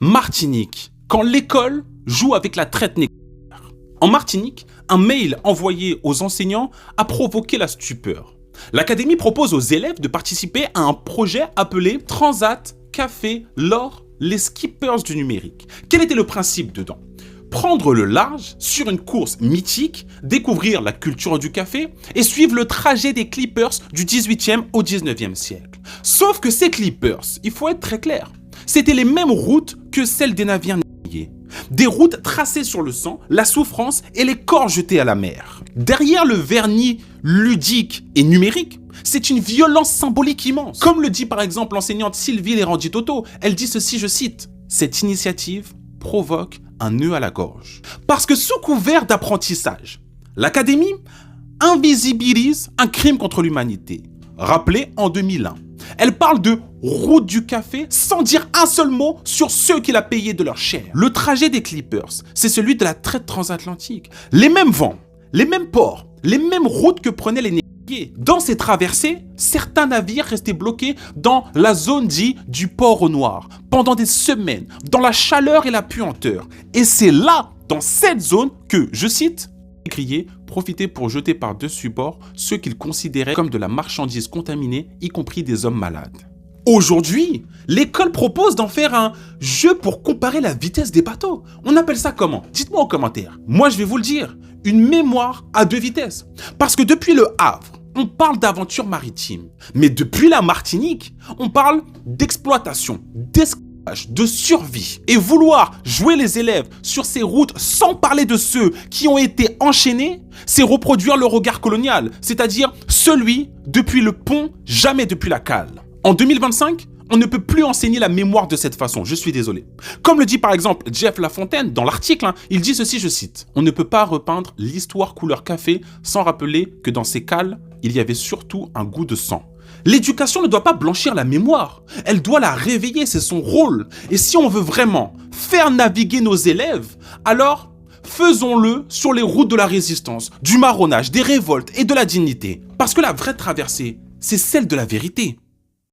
Martinique, quand l'école joue avec la traite négrière. En Martinique, un mail envoyé aux enseignants a provoqué la stupeur. L'académie propose aux élèves de participer à un projet appelé Transat Café L'Or, les skippers du numérique. Quel était le principe dedans? Prendre le large sur une course mythique, découvrir la culture du café et suivre le trajet des clippers du 18e au 19e siècle. Sauf que ces clippers, il faut être très clair, c'était les mêmes routes que celles des navires navigués. Des routes tracées sur le sang, la souffrance et les corps jetés à la mer. Derrière le vernis ludique et numérique, c'est une violence symbolique immense. Comme le dit par exemple l'enseignante Sylvie Lérandi-Toto, elle dit ceci, je cite, « Cette initiative provoque un nœud à la gorge. » Parce que sous couvert d'apprentissage, l'académie invisibilise un crime contre l'humanité, rappelé en 2001. Elle parle de route du café sans dire un seul mot sur ceux qui la payaient de leur chair. Le trajet des clippers, c'est celui de la traite transatlantique. Les mêmes vents, les mêmes ports, les mêmes routes que prenaient les négriers. Dans ces traversées, certains navires restaient bloqués dans la zone dite du port au noir pendant des semaines, dans la chaleur et la puanteur. Et c'est là, dans cette zone, que, je cite, les négriers profitaient pour jeter par-dessus bord ceux qu'ils considéraient comme de la marchandise contaminée, y compris des hommes malades. Aujourd'hui, l'école propose d'en faire un jeu pour comparer la vitesse des bateaux. On appelle ça comment? Dites-moi en commentaire. Moi, je vais vous le dire, une mémoire à 2 vitesses. Parce que depuis le Havre, on parle d'aventure maritime. Mais depuis la Martinique, on parle d'exploitation, d'esclavage, de survie. Et vouloir jouer les élèves sur ces routes sans parler de ceux qui ont été enchaînés, c'est reproduire le regard colonial, c'est-à-dire celui depuis le pont, jamais depuis la cale. En 2025, on ne peut plus enseigner la mémoire de cette façon, je suis désolé. Comme le dit par exemple Jeff Lafontaine dans l'article, il dit ceci, je cite, « On ne peut pas repeindre l'histoire couleur café sans rappeler que dans ces cales, il y avait surtout un goût de sang. » L'éducation ne doit pas blanchir la mémoire, elle doit la réveiller, c'est son rôle. Et si on veut vraiment faire naviguer nos élèves, alors faisons-le sur les routes de la résistance, du marronnage, des révoltes et de la dignité. Parce que la vraie traversée, c'est celle de la vérité.